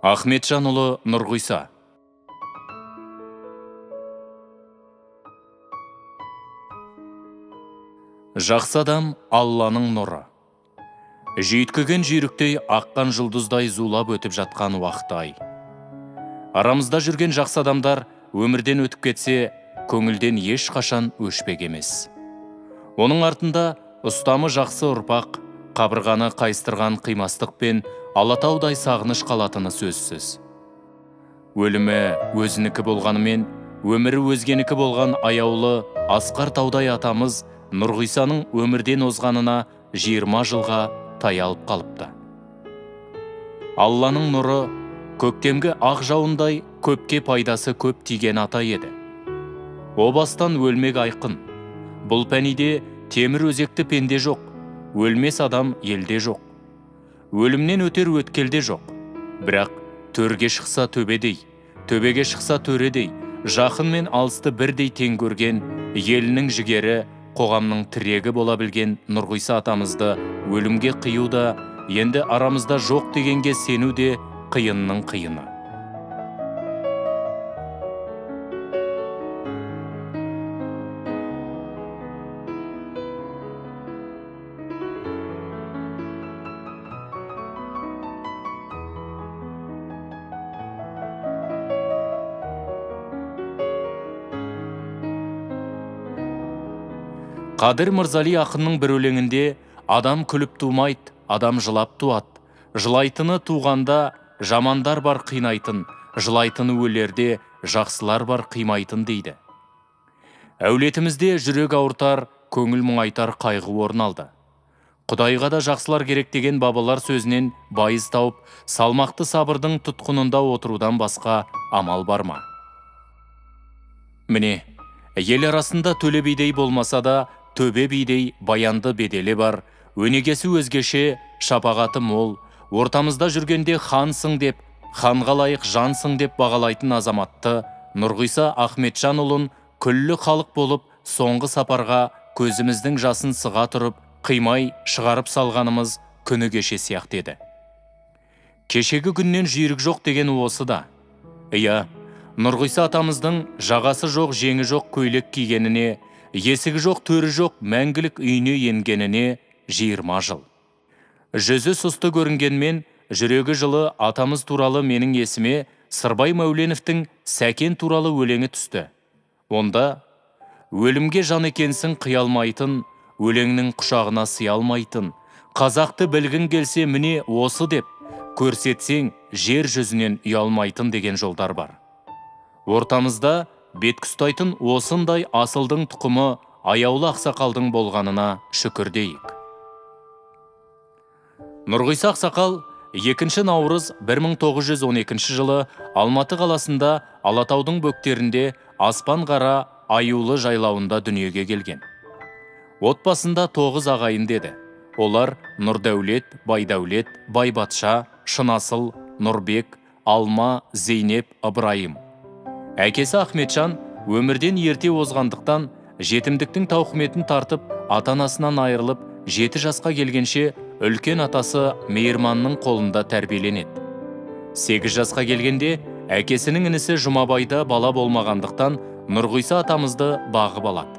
Ахметжанұлы Нұрғиса. Жақсы адам Алланың нұры. Жүйткіген жүйріктей аққан жұлдыздай зулап өтіп жатқан уақыт-ай. Арамызда жүрген жақсы адамдар өмірден өтіп кетсе, көңілден ешқашан өшпек емес. Оның артында ұстамы жақсы ұрпақ, қабырғаны қайыстырған қимастық пен алатаудай сағыныш қалатыны сөзсіз. Өлімі өзінікі болғанымен, өмірі өзгенікі болған аяулы Асқар таудай атамыз Нұрғисаның өмірден озғанына 20 жылға таялып қалыпты. Алланың нұры көктемгі ақ жауындай көпке пайдасы көп тиген ата еді. О бастан өлмек айқын. Бұл пәниде темір өзекті пенде жоқ, өлмес адам елде жоқ. Өлімнен өтер өткелде жоқ. Бірақ төрге шықса төбедей, төбеге шықса төредей, жақын мен алысты бірдей тең көрген, елінің жігері, қоғамның тірегі бола білген Нұрғиса атамызды өлімге қию да, енді арамызда жоқ дегенге сену де қиынның қиыны. Қадыр Мырзали ақынның бір өлеңінде адам күліп тумайды, адам жылап туады. Жылайтыны туғанда жамандар бар қинайтын, жылайтыны өлерде жақсылар бар қимайтын дейді. Әулетімізде жүрек ауыртар, көңіл мұңайтар қайғы орын алды. Құдайға да жақсылар керек деген бабалар сөзінен байыз тауып, салмақты сабырдың тұтқынында отырудан басқа амал бар ма? Міне, ел арасында Төле бидей болмаса да, Төбе бидей баянды беделі бар, өнегесі өзгеше, шапағаты мол, ортамызда жүргенде хансың деп, ханға лайық жансың деп бағалайтын азаматты Нұрғиса Ахметжанұлын күллі халық болып соңғы сапарға көзіміздің жасын сыға тұрып, қимай шығарып салғанымыз күні кеше сияқты еді. Кешегі күннен жүйрік жоқ деген осы да. Иә, Нұрғиса атамыздың жағасы жоқ, жеңі жоқ көйлек кигеніне, есігі жоқ, төрі жоқ, мәңгілік үйіне енгеніне 20 жыл. Жүзі сұсты көрінгенмен, жүрегі жылы атамыз туралы менің есіме Сырбай Мәуленовтің Сәкен туралы өлеңі түсті. Онда, өлімге жан екенсің қиялмайтын, өлеңнің құшағына сиялмайтын, қазақты білгің келсе міне осы деп, көрсетсең жер жүзінен ұялмайтын деген жолдар бар. Ортамызда беткі ұстайтын осындай асылдың тұқымы аяулы ақсақалдың болғанына шүкір дейік. Нұрғиса ақсақал 2 наурыз 1912 жылы Алматы қаласында Алатаудың бөктерінде аспан қара аюлы жайлауында дүниеге келген. Отбасында 9 ағайын деді. Олар Нұрдәулет, Байдәулет, Байбатша, Шынасыл, Нұрбек, Алма, Зейнеп, Ыбырайым. Әкесі Ахметжан өмірден ерте озғандықтан жетімдіктің тауқыметін тартып, ата-анасынан айырылып, 7 жасқа келгенше үлкен атасы Мейірманның қолында тәрбиеленеді. 8 жасқа келгенде әкесінің інісі Жұмабайда бала болмағандықтан Нұрғиса атамызды бағып алады.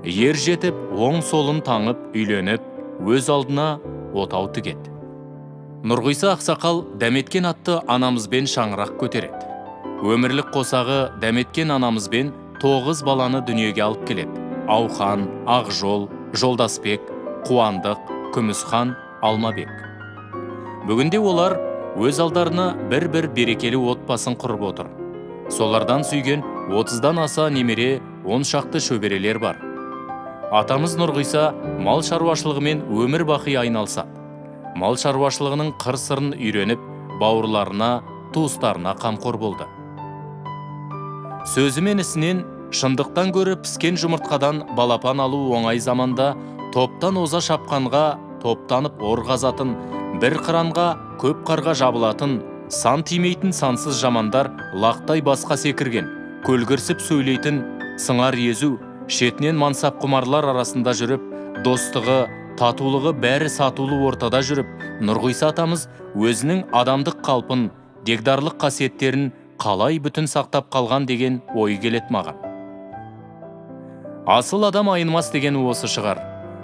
Ер жетіп, оң солын таңып, үйленіп, өз алдына отау тігеді. Нұрғиса ақсақал дәметкен атты анамызбен шаңырақ көтереді. Өмірлік қосағы дәметкен анамызбен 9 баланы дүниеге алып келеді. Аухан, Ақжол, Жолдасбек, Қуандық, Күмісхан, Алмабек. Бүгінде олар өз алдарына бір-бір берекелі отбасын құрып отыр. Солардан сүйген 30-дан аса немере 10 шақты шөберелер бар. Атамыз Нұрғиса мал шаруашылығымен өмір бақи айналысады. Мал шаруашылығының қыр-сырын үйреніп, бауырларына, туыстарына қамқор болды. Сөзі мен ісінен шындықтан көріп піскен жұмыртқадан балапан алу оңай заманда топтан оза шапқанға топтанып ор қазатын, бір қыранға көп қарға жабылатын, сан тимейтін сансыз жамандар лақтай басқа секірген, көлгірсіп сөйлейтін, сыңар езу, шетінен мансап құмарлар арасында жүріп, достығы, татулығы бәрі сатулы ортада жүріп, Нұрғиса атамыз өзінің адамдық қалпын, дегдарлық қасиеттерін қалай бүтін сақтап қалған деген ой келет маған. Асыл адам айнымас деген осы шығар.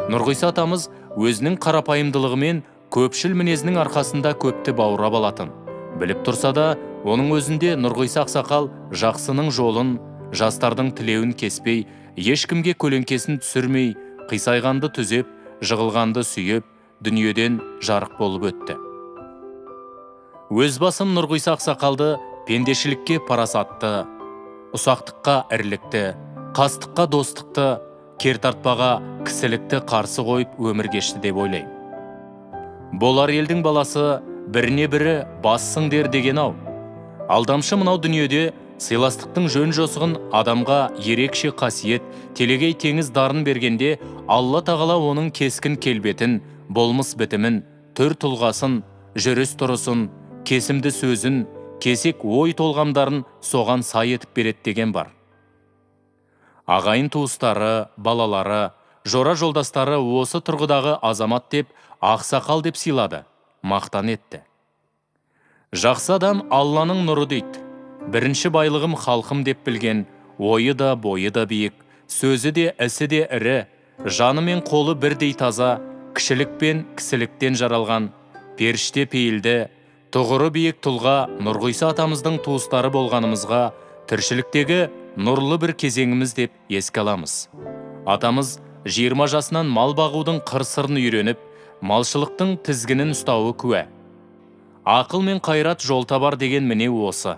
Нұрғиса атамыз өзінің қарапайымдылығымен көпшіл мінезінің арқасында көпті баурап алатын. Біліп тұрса да, оның өзінде Нұрғиса ақсақал жақсының жолын, жастардың тілеуін кеспей, ешкімге көлеңкесін түсірмей, қисайғанды түзеп, жығылғанды сүйеп, дүниеден жарық болып өтті. Өз басым Нұрғиса ақсақалды пендешілікке парасатты, ұсақтыққа ірлікті, қастыққа достықты, кертартпаға кісілікті қарсы қойып өмір кешті деп ойлаймын. Болар елдің баласы біріне бірі бассың дер деген ау. Алдамшы мынау дүниеде сыйластықтың жөн жосығын адамға ерекше қасиет, телегей теңіз дарын бергенде, Алла тағала оның кескін келбетін, болмыс бітімін, түр тұлғасын, жүріс тұрысын, кесімді сөзін, кесек ой толғамдарын соған сай етіп береді деген бар. Ағайын туыстары, балалары, жора жолдастары осы тұрғыдағы азамат деп, ақсақал деп сыйлады, мақтан етті. Жақсы адам Алланың нұры дейді. Бірінші байлығым халқым деп білген, ойы да, бойы да биік, сөзі де, ісі де ірі, жаны мен қолы бірдей таза, кішілік пен кісіліктен жаралған, періште пейілді, тұғыры биік тұлға Нұрғиса атамыздың туыстары болғанымызға, тіршіліктегі нұрлы бір кезеңіміз деп еске аламыз. Атамыз 20 жасынан мал бағудың қыр-сырын үйреніп, малшылықтың тізгінін ұстауы куә. Ақыл мен қайрат жол табар деген міне осы.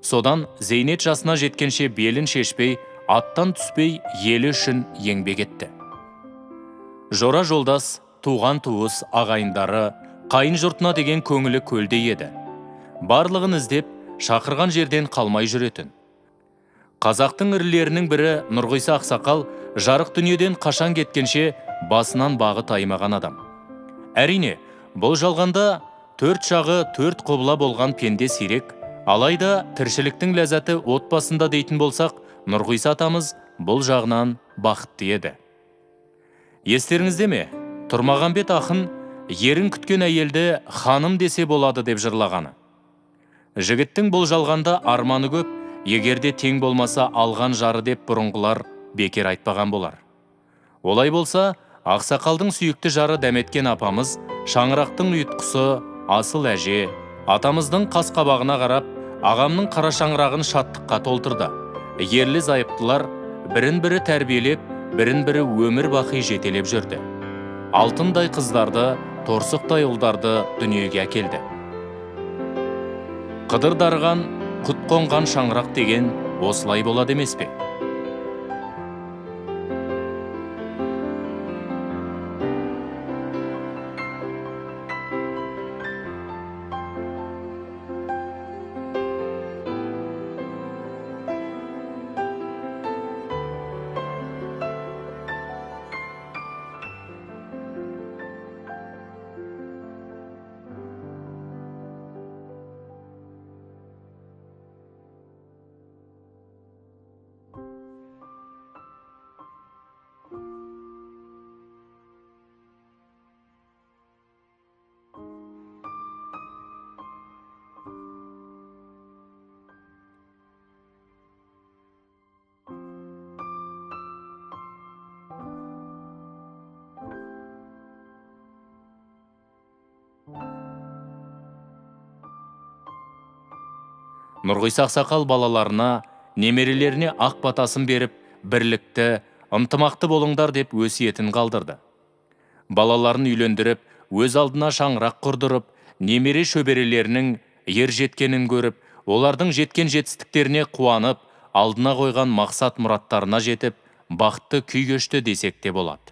Содан зейнет жасына жеткенше белін шешпей, аттан түспей елі үшін еңбек етті. Жора жолдас, туған туыс, ағайындары, қайын жұртына деген көңілі көлдей еді. Барлығын іздеп, шақырған жерден қалмай жүретін. Қазақтың ірілерінің бірі Нұрғиса ақсақал жарық дүниеден қашан кеткенше басынан бағы таймаған адам. Әрине, бұл жалғанда төрт жағы төрт құбыла болған пенде сирек, алайда тіршіліктің ләззаты отбасында дейтін болсақ, Нұрғиса атамыз бұл жағынан бақытты еді. Естеріңізде ме? Тұрмағанбет ақын ерін күткен әйелді ханым десе болады деп жырлағаны. Жігіттің бұл жалғанда арманы көп, егерде тең болмаса алған жары деп бұрынғылар бекер айтпаған болар. Олай болса, ақсақалдың сүйікті жары дәметкен апамыз, шаңырақтың ұйытқысы, асыл әже, атамыздың қас қабағына қарап, ағамның қара шаңырағын шаттыққа толтырды. Ерлі зайыптылар бірін-бірі тәрбиелеп, бірін-бірі өмір бақи жетелеп жүрді. Алтындай қыздарды, торсықтай ұлдарды дүниеге әкелді. Қыдыр дарыған, құт қонған шаңырақ деген осылай болады емес пе? Нұрғиса ақсақал балаларына, немерелеріне ақ батасын беріп, бірлікті, ынтымақты болыңдар деп өсиетін қалдырды. Балаларын үйлендіріп, өз алдына шаңырақ құрдырып, немере шөберелерінің ер жеткенін көріп, олардың жеткен жетістіктеріне қуанып, алдына қойған мақсат мұраттарына жетіп, бақытты күй кешті десек те болады.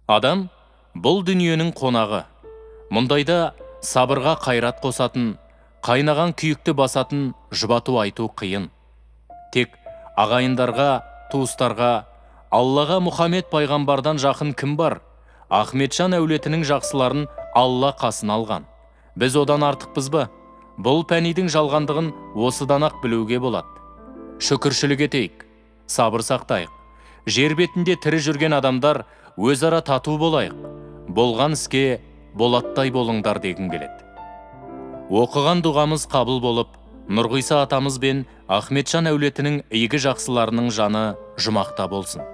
Адам бұл дүниенің қонағы. Мұндайда сабырға қайрат қосатын, қайнаған күйікті басатын жұбату айту қиын. Тек ағайындарға, туыстарға, Аллаға Мұхаммед пайғамбардан жақын кім бар? Ахметжан әулетінің жақсыларын Алла қасын алған. Біз одан артықпыз ба? Бұл пәнидің жалғандығын осыдан ақ білуге болады. Шүкіршілік етейік, сабыр сақтайық. жер бетінде тірі жүрген адамдар өзара тату болайық, болған іске болаттай болыңдар дегім келеді. Оқыған дұғамыз қабыл болып, Нұрғиса атамыз бен Ахметжан әулетінің игі жақсыларының жаны жұмақта болсын.